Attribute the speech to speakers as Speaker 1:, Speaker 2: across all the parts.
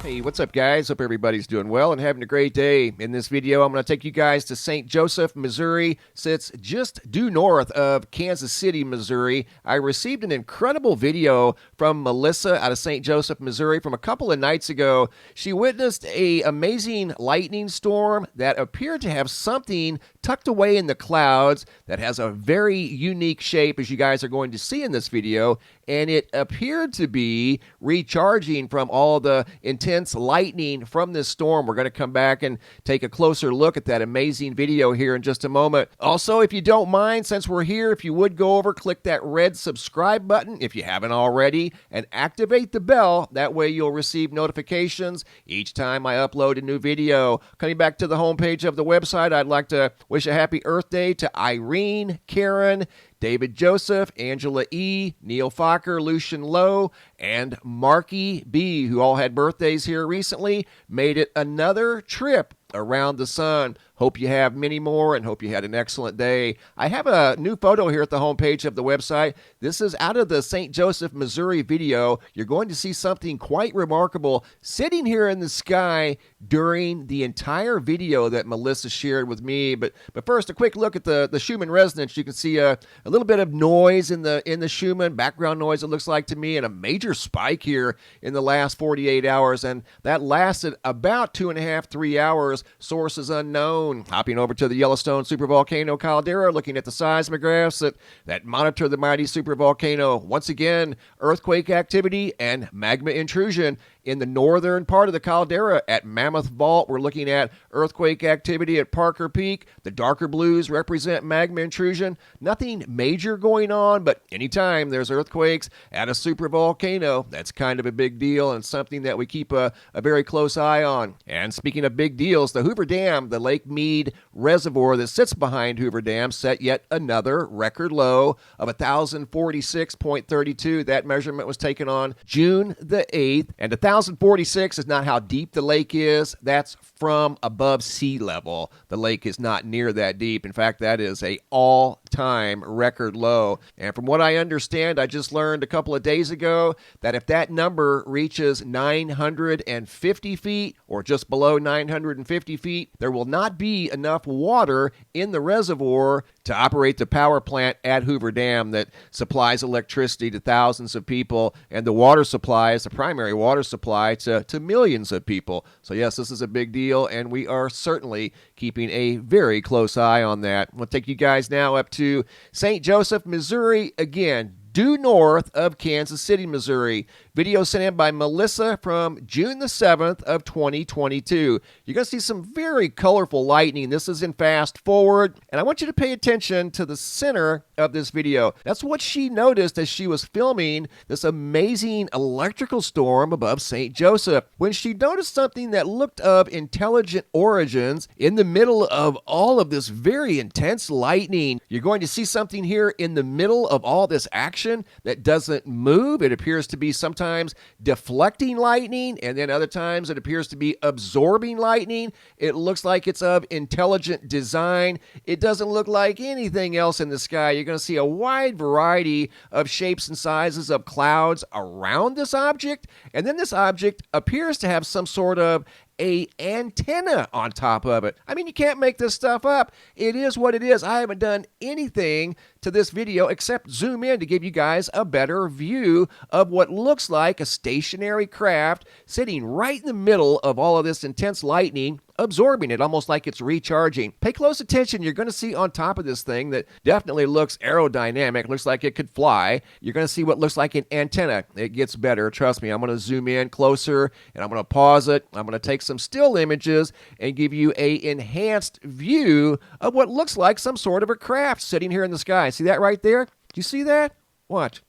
Speaker 1: Hey, what's up, guys? Hope everybody's doing well and having a great day. In this video, I'm going to take you guys to St. Joseph, Missouri. Sits just due north of Kansas City, Missouri. I received an incredible video from Melissa out of St. Joseph, Missouri from a couple of nights ago. She witnessed an amazing lightning storm that appeared to have something tucked away in the clouds that has a very unique shape, as you guys are going to see in this video, and it appeared to be recharging from all the intense lightning from this storm. We're going to come back and take a closer look at that amazing video here in just a moment. Also, if you don't mind, since we're here, if you would go over, click that red subscribe button if you haven't already, and activate the bell. That way you'll receive notifications each time I upload a new video. Coming back to the homepage of the website, I'd like to wish a happy Earth Day to Irene, Karen, David Joseph, Angela E., Neil Fokker, Lucian Lowe, and Marky B., who all had birthdays here recently, made it another trip around the sun. Hope you have many more and hope you had an excellent day. I have a new photo here at the homepage of the website. This is out of the St. Joseph, Missouri video. You're going to see something quite remarkable sitting here in the sky during the entire video that Melissa shared with me. But first, a quick look at the Schumann resonance. You can see a little bit of noise in the Schumann, background noise it looks like to me, and a major spike here in the last 48 hours. And that lasted about 2.5, 3 hours. Source is unknown. Hopping over to the Yellowstone supervolcano caldera, looking at the seismographs that monitor the mighty supervolcano. Once again, earthquake activity and magma intrusion in the northern part of the caldera at Mammoth Vault. We're looking at earthquake activity at Parker Peak. The darker blues represent magma intrusion. Nothing major going on, but anytime there's earthquakes at a supervolcano, that's kind of a big deal and something that we keep a very close eye on. And speaking of big deals, the Hoover Dam, the Lake Mead reservoir that sits behind Hoover Dam, set yet another record low of 1,046.32. That measurement was taken on June the 8th, and 1,046 is not how deep the lake is. That's from above sea level. The lake is not near that deep. In fact, that is a all-time record low. And from what I understand, I just learned a couple of days ago that if that number reaches 950 feet or just below 950 feet, there will not be enough water in the reservoir to operate the power plant at Hoover Dam that supplies electricity to thousands of people, and the water supply is the primary water supply to millions of people. So yes, this is a big deal, and we are certainly keeping a very close eye on that. We'll take you guys now up to St. Joseph, Missouri, again, due north of Kansas City, Missouri. Video sent in by Melissa from June the 7th of 2022. You're going to see some very colorful lightning. This is in fast forward, and I want you to pay attention to the center of this video. That's what she noticed as she was filming this amazing electrical storm above St. Joseph. When she noticed something that looked of intelligent origins in the middle of all of this very intense lightning, you're going to see something here in the middle of all this action that doesn't move. It appears to be sometimes deflecting lightning, and then other times it appears to be absorbing lightning. It looks like it's of intelligent design. It doesn't look like anything else in the sky. You're going to see a wide variety of shapes and sizes of clouds around this object, and then this object appears to have some sort of an antenna on top of it. I mean, you can't make this stuff up. It is what it is. I haven't done anything to this video except zoom in to give you guys a better view of what looks like a stationary craft sitting right in the middle of all of this intense lightning, absorbing it almost like it's recharging. Pay close attention. You're going to see on top of this thing that definitely looks aerodynamic, looks like it could fly. You're going to see what looks like an antenna. It gets better. Trust me. I'm going to zoom in closer and I'm going to pause it. I'm going to take some still images and give you an enhanced view of what looks like some sort of a craft sitting here in the sky. See that right there? Do you see that? Watch.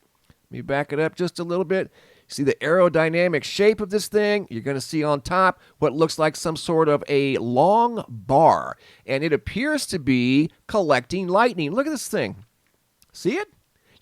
Speaker 1: Let me back it up just a little bit. See the aerodynamic shape of this thing? You're going to see on top what looks like some sort of a long bar, and it appears to be collecting lightning. Look at this thing. See it?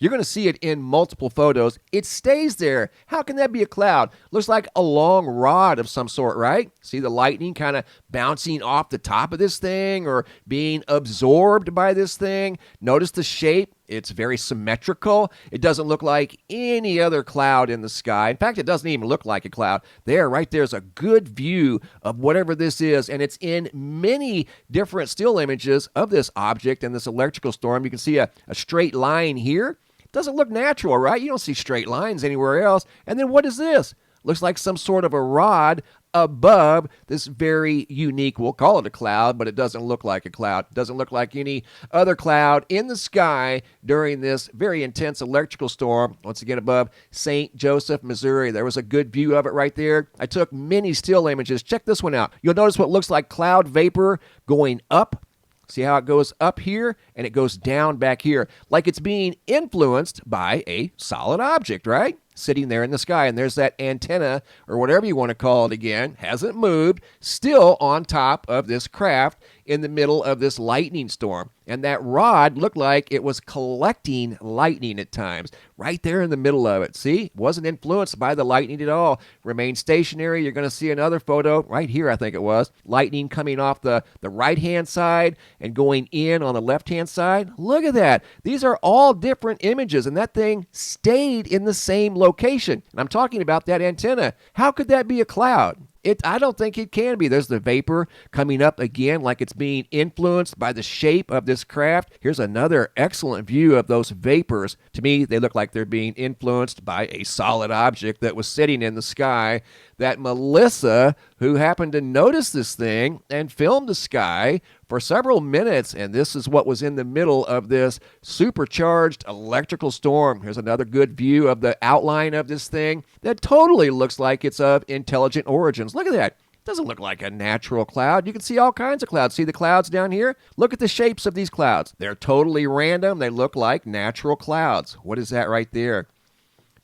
Speaker 1: You're going to see it in multiple photos. It stays there. How can that be a cloud? Looks like a long rod of some sort, right? See the lightning kind of bouncing off the top of this thing or being absorbed by this thing? Notice the shape. It's very symmetrical. It doesn't look like any other cloud in the sky. In fact, it doesn't even look like a cloud. Right there's a good view of whatever this is, and it's in many different still images of this object and this electrical storm. You can see a straight line here. It doesn't look natural, right? You don't see straight lines anywhere else. And then what is this? Looks like some sort of a rod above this very unique, we'll call it a cloud, but it doesn't look like a cloud. It doesn't look like any other cloud in the sky during this very intense electrical storm. Once again, above St. Joseph, Missouri. There was a good view of it right there. I took many still images. Check this one out. You'll notice what looks like cloud vapor going up. See how it goes up here and it goes down back here, like it's being influenced by a solid object, right? Sitting there in the sky. And there's that antenna, or whatever you want to call it again, hasn't moved, still on top of this craft in the middle of this lightning storm. And that rod looked like it was collecting lightning at times, right there in the middle of it. See, it wasn't influenced by the lightning at all. Remained stationary. You're going to see another photo right here, I think it was. Lightning coming off the right-hand side and going in on the left-hand side. Look at that. These are all different images, and that thing stayed in the same location. And I'm talking about that antenna. How could that be a cloud? I don't think it can be. There's the vapor coming up again like it's being influenced by the shape of this craft. Here's another excellent view of those vapors. To me, they look like they're being influenced by a solid object that was sitting in the sky. That Melissa, who happened to notice this thing and filmed the sky for several minutes, and this is what was in the middle of this supercharged electrical storm. Here's another good view of the outline of this thing that totally looks like it's of intelligent origins. Look at that. It doesn't look like a natural cloud. You can see all kinds of clouds. See the clouds down here? Look at the shapes of these clouds. They're totally random. They look like natural clouds. What is that right there?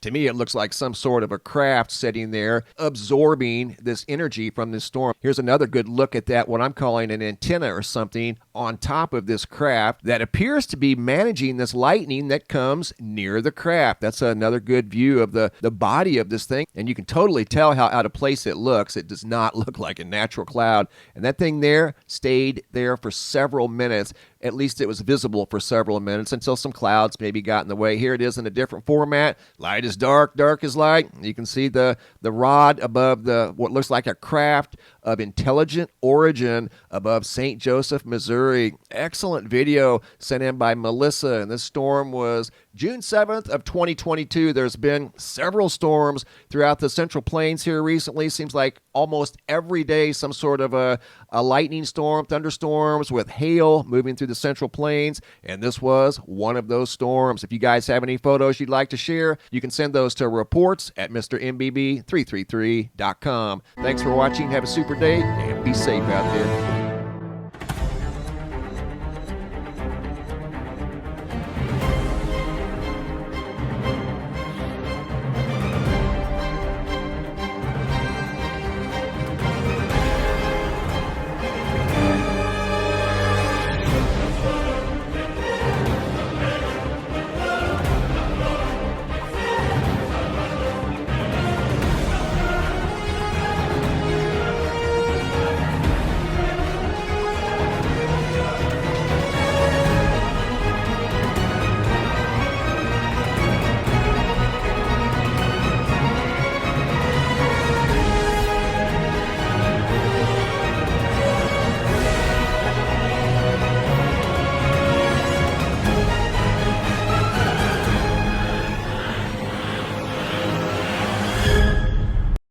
Speaker 1: To me, it looks like some sort of a craft sitting there absorbing this energy from this storm. Here's another good look at that, what I'm calling an antenna or something on top of this craft that appears to be managing this lightning that comes near the craft. That's another good view of the body of this thing. And you can totally tell how out of place it looks. It does not look like a natural cloud. And that thing there stayed there for several minutes. At least it was visible for several minutes until some clouds maybe got in the way. Here it is in a different format. Light is dark, dark is light. You can see the rod above what looks like a craft of intelligent origin above St. Joseph, Missouri. Excellent video sent in by Melissa. And this storm was June 7th of 2022. There's been several storms throughout the Central Plains here recently. Seems like almost every day some sort of a lightning storm, thunderstorms with hail moving through the Central Plains. And this was one of those storms. If you guys have any photos you'd like to share, you can send those to reports@MrMBB333.com. Thanks for watching. Have a super day and be safe out there.